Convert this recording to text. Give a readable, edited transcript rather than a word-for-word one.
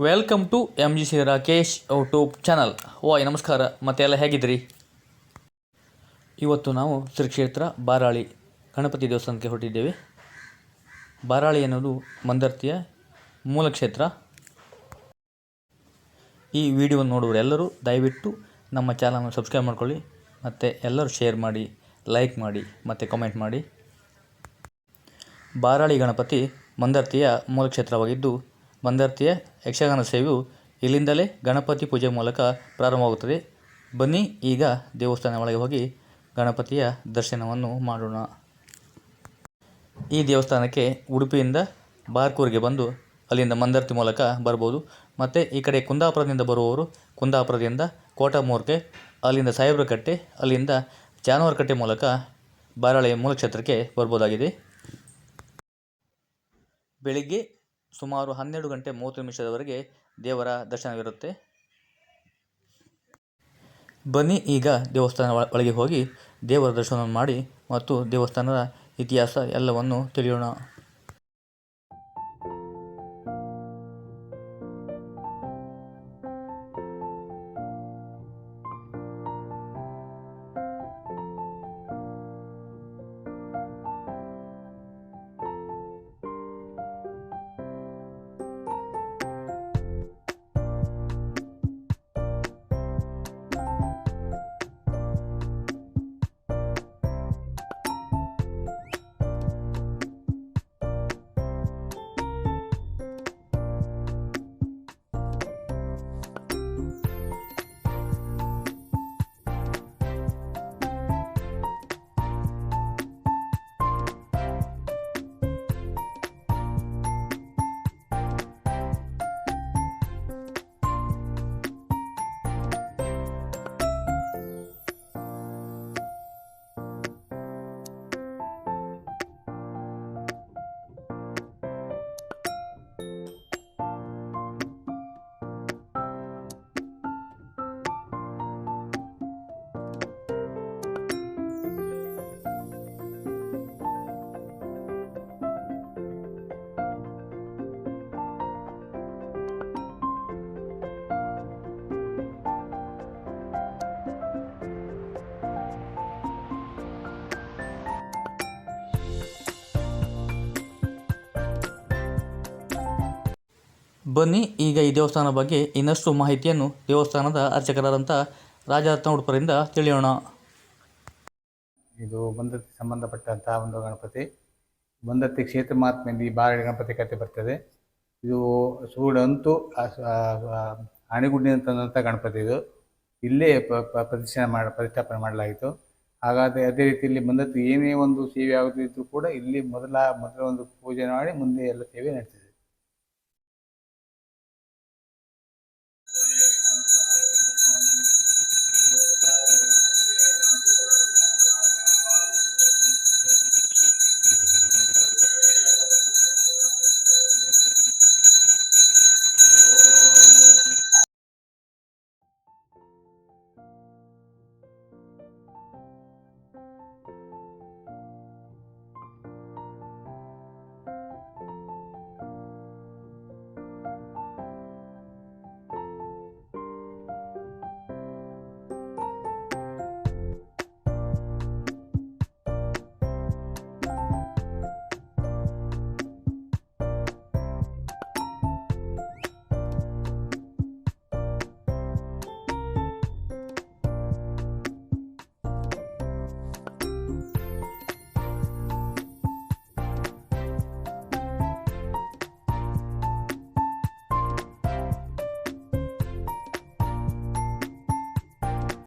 Welcome to M G C Rakesh YouTube channel. ಓಯ್ ನಮಸ್ಕಾರ, ಮತ್ತೆ ಎಲ್ಲ ಹೇಗಿದ್ರಿ? ಇವತ್ತು ನಾವು ಶ್ರೀ ಕ್ಷೇತ್ರ ಬಾರಾಳಿ ಗಣಪತಿ ದೇವಸ್ಥಾನಕ್ಕೆ ಹೊರಟಿದ್ದೇವೆ. ಬಾರಾಳಿ ಎನ್ನುವುದು ಮಂದರ್ತಿಯ ಮೂಲ ಕ್ಷೇತ್ರ. ಈ ವಿಡಿಯೋವನ್ನು ನೋಡುವರೆಲ್ಲರೂ ದಯವಿಟ್ಟು ನಮ್ಮ ಚಾನಲ್ನ ಸಬ್ಸ್ಕ್ರೈಬ್ ಮಾಡ್ಕೊಳ್ಳಿ, ಮತ್ತು ಎಲ್ಲರೂ ಶೇರ್ ಮಾಡಿ, ಲೈಕ್ ಮಾಡಿ ಮತ್ತು ಕಾಮೆಂಟ್ ಮಾಡಿ. ಬಾರಾಳಿ ಗಣಪತಿ ಮಂದರ್ತಿಯ ಮೂಲ ಕ್ಷೇತ್ರವಾಗಿದ್ದು, ಮಂದರ್ತಿಯ ಯಕ್ಷಗಾನ ಸೇವೆಯು ಇಲ್ಲಿಂದಲೇ ಗಣಪತಿ ಪೂಜೆ ಮೂಲಕ ಪ್ರಾರಂಭವಾಗುತ್ತದೆ. ಬನ್ನಿ ಈಗ ದೇವಸ್ಥಾನ ಒಳಗೆ ಹೋಗಿ ಗಣಪತಿಯ ದರ್ಶನವನ್ನು ಮಾಡೋಣ. ಈ ದೇವಸ್ಥಾನಕ್ಕೆ ಉಡುಪಿಯಿಂದ ಬಾರ್ಕೂರಿಗೆ ಬಂದು ಅಲ್ಲಿಂದ ಮಂದರ್ತಿ ಮೂಲಕ ಬರ್ಬೋದು. ಮತ್ತು ಈ ಕಡೆ ಕುಂದಾಪುರದಿಂದ ಬರುವವರು ಕುಂದಾಪುರದಿಂದ ಕೋಟಮೂರ್ಗೆ, ಅಲ್ಲಿಂದ ಸಾಹೇಬ್ರಕಟ್ಟೆ, ಅಲ್ಲಿಂದ ಜಾನುವಾರುಕಟ್ಟೆ ಮೂಲಕ ಬಾರಾಳಿಯ ಮೂಲ ಕ್ಷೇತ್ರಕ್ಕೆ ಬರ್ಬೋದಾಗಿದೆ. ಬೆಳಿಗ್ಗೆ ಸುಮಾರು 12 ಗಂಟೆ 30 ನಿಮಿಷದವರೆಗೆ ದೇವರ ದರ್ಶನವಿರುತ್ತೆ. ಬನ್ನಿ ಈಗ ದೇವಸ್ಥಾನ ಒಳಗೆ ಹೋಗಿ ದೇವರ ದರ್ಶನವನ್ನು ಮಾಡಿ ಮತ್ತು ದೇವಸ್ಥಾನದ ಇತಿಹಾಸ ಎಲ್ಲವನ್ನು ತಿಳಿಯೋಣ. ಬನ್ನಿ ಈಗ ಈ ದೇವಸ್ಥಾನದ ಬಗ್ಗೆ ಇನ್ನಷ್ಟು ಮಾಹಿತಿಯನ್ನು ದೇವಸ್ಥಾನದ ಅರ್ಚಕರಾದಂಥ ರಾಜರತ್ನ ಉಡುಪರಿಂದ ತಿಳಿಯೋಣ. ಇದು ಬಂದರ್ತಿ ಸಂಬಂಧಪಟ್ಟಂತಹ ಒಂದು ಗಣಪತಿ. ಬಂದರ್ತಿ ಕ್ಷೇತ್ರ ಮಹಾತ್ಮೆಯಲ್ಲಿ ಈ ಬಾರಾಳಿ ಗಣಪತಿ ಕಥೆ ಬರ್ತದೆ. ಇದು ಸೂಡಂತೂ ಅಣೆಗುಡ್ಡಿನ ತಂದಂಥ ಗಣಪತಿ. ಇದು ಇಲ್ಲೇ ಪ್ರತಿಷ್ಠಾಪನೆ ಮಾಡಲಾಯಿತು. ಹಾಗಾದರೆ ಅದೇ ರೀತಿಯಲ್ಲಿ ಬಂದರ್ತಿ ಏನೇ ಒಂದು ಸೇವೆ ಆಗುತ್ತಿದ್ದರೂ ಕೂಡ ಇಲ್ಲಿ ಮೊದಲ ಒಂದು ಪೂಜೆ ಮಾಡಿ ಮುಂದೆ ಎಲ್ಲ ಸೇವೆ ನಡೆಸಿದೆ.